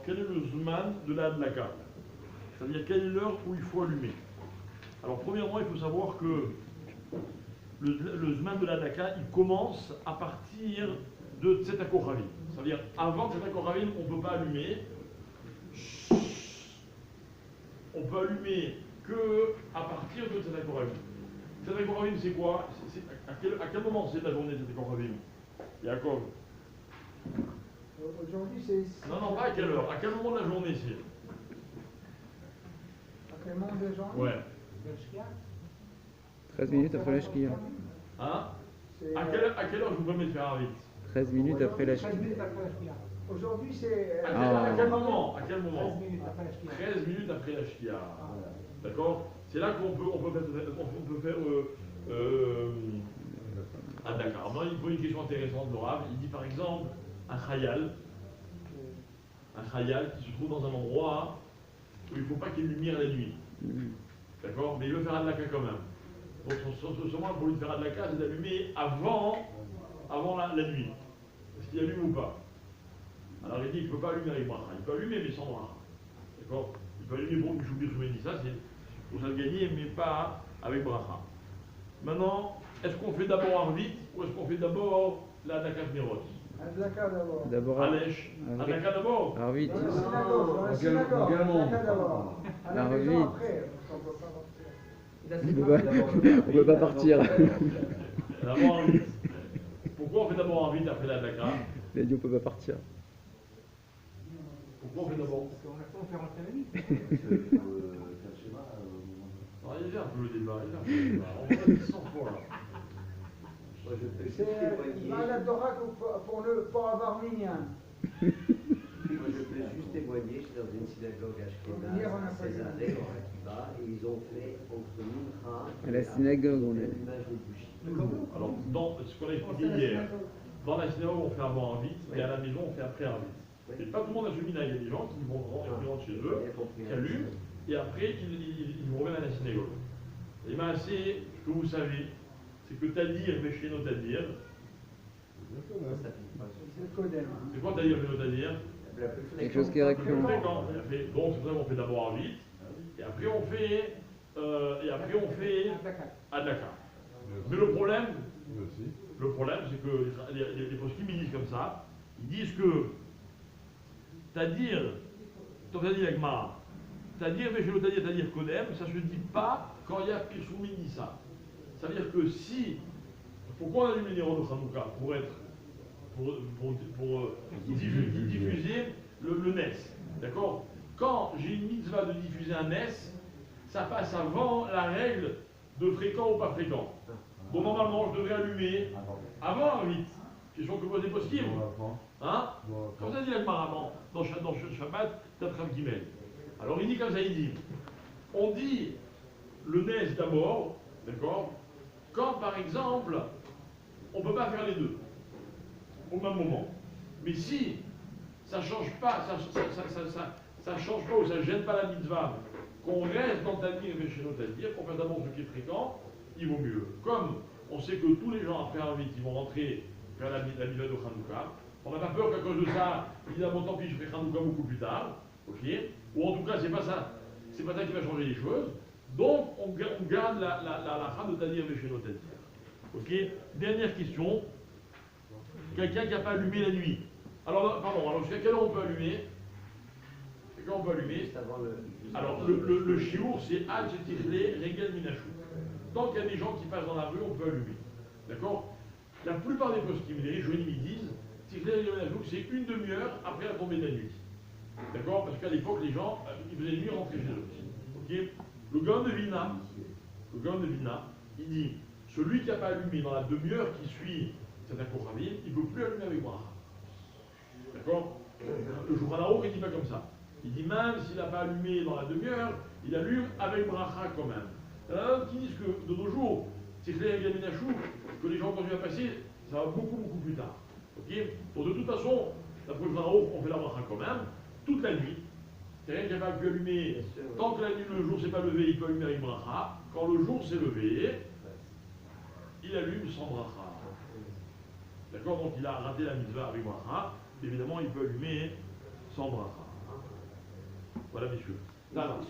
quel est le zman de la hadlaka? C'est-à-dire quelle est l'heure où il faut allumer. Alors premièrement, il faut savoir que le zman de la hadlaka, il commence à partir de Tzeta Kochavim. C'est-à-dire avant Tzeta Kochavim, on ne peut pas allumer. On peut allumer que à partir de Tzeta Kochavim. Tzeta Kochavim, c'est quoi? À quel moment c'est la journée de Tzeta Kochavim? Yaakov? Aujourd'hui, c'est. Non, pas à quelle heure. À quel moment de la journée c'est? À quel moment de la journée? Ouais. 13 minutes après la shkia. Hein? À quelle heure je vous permets de faire un vite? 13 minutes après la shkia. Aujourd'hui, c'est. À quel moment? À quel moment? 13 minutes après la shkia. 13 minutes après la shkia. D'accord? C'est là qu'on peut faire. Ah d'accord. Maintenant, il pose une question intéressante, le Rav. Il dit par exemple un khayal qui se trouve dans un endroit où il ne faut pas qu'il y ait de lumière la nuit. D'accord? Mais il veut faire adlaka quand même. Donc son moyen pour lui faire adlaka, c'est d'allumer avant la nuit. Est-ce qu'il allume ou pas? Alors il dit qu'il ne peut pas allumer avec bracha. Il peut allumer mais sans bracha. D'accord? Il peut allumer pour Mishubir Shumeni, ça c'est pour ça le gagner, mais pas avec bracha. Maintenant, est-ce qu'on fait d'abord Arvit ou est-ce qu'on fait d'abord la Adlaka Nerot? Adlaka d'abord. D'abord Alèche. Adlaka d'abord. Arvit. Dans la synagogue. Adlaka d'abord. Arvit. Après, on ne peut pas partir. On peut pas partir. D'abord Arvit. Pourquoi on fait d'abord Arvit après la Adlaka? Il a dit on peut pas partir. Pourquoi on fait d'abord? Parce qu'on a pas fait rentrer la nuit. Il y a un peu le débat. On va dire 100 fois là. C'est malade d'oracle pour avoir minyan. Moi, je peux juste témoigner, je suis dans une synagogue à Ashkenaz, à Césarée, en Akiba, et ils ont fait entre Mincha À la synagogue, on est. l'allumage des bougies. Alors, dans ce qu'on a expliqué hier, dans la synagogue on fait avant Arvit et à la maison on fait après Arvit. Et pas tout le monde a ce mina, il y a des gens qui vont rentrer chez eux, qui allument, et après ils vous reviennent à la synagogue. Et bien c'est ce que vous savez, c'est que Tadir, Mesheno Tadir, C'est le codem. c'est quoi Tadir, Mesheno Tadir? Quelque chose qui est récurrent. Donc c'est pour ça qu'on fait d'abord Arvit, et après on fait Adlaka. Mais le problème c'est que les poskim ils disent comme ça, ils disent que Tadir, Agmara, Tadir, Tadir Kodem, ça se dit pas quand il y a Pirsou Nissa. Ça veut dire que si. Pourquoi on allume les néros de Hanouka? Pour diffuser le NES. D'accord? Quand j'ai une mitzvah de diffuser un NES, ça passe avant la règle de fréquent ou pas fréquent. Donc normalement, je devrais allumer avant un 8. Question que pose les poskim. Hein? Comme ça dit l'Agmara dans Shabbat, Tatram Gimel. Alors il dit comme ça, il dit. On dit le NES d'abord, d'accord? Quand par exemple, on ne peut pas faire les deux au même moment. Mais si ça ne change pas, ça change pas ou ça ne gêne pas la mitzvah, qu'on reste dans Tadir et chez nos Tadir, qu'on fasse d'abord ce qui est fréquent, il vaut mieux. Comme on sait que tous les gens après un vite, ils vont rentrer faire la mitzvah de Hanouka, on n'a pas peur qu'à cause de ça, évidemment, tant pis, je ferai Hanouka beaucoup plus tard, ok? Ou en tout cas, c'est pas ça qui va changer les choses. Donc, on garde la fin de Tadir et chez nos Tadir. Ok? Dernière question. Quelqu'un qui n'a pas allumé la nuit. Alors, jusqu'à quelle heure on peut allumer? Quand on peut allumer? Alors, le chiour, c'est Al Chetirle Regel Minachou. Tant qu'il y a des gens qui passent dans la rue, on peut allumer. D'accord? La plupart des poskim, les Rishonim, ils disent Tirle Regel Minachou, c'est une demi-heure après la tombée de la nuit. D'accord? Parce qu'à l'époque, les gens, ils faisaient nuit rentrer chez eux. Ok? Le Gaon de Vilna, il dit celui qui n'a pas allumé dans la demi-heure qui suit cette Koravim, il ne peut plus allumer avec bracha. D'accord? Le Shulchan Aruch, il dit pas comme ça. Il dit même s'il n'a pas allumé dans la demi-heure, il allume avec bracha quand même. Il y en a d'autres qui disent que de nos jours, c'est clair que les gens continuent à passer, ça va beaucoup plus tard. Ok? Donc de toute façon, d'après le Shulchan Aruch, on fait la bracha quand même, toute la nuit. Quelqu'un qui n'a pas pu allumer, tant que la nuit, le jour s'est pas levé, il peut allumer avec bracha. Quand le jour s'est levé, il allume sans bracha. D'accord? Donc il a raté la mitzvah avec bracha. Évidemment, il peut allumer sans bracha. messieurs. Non, non.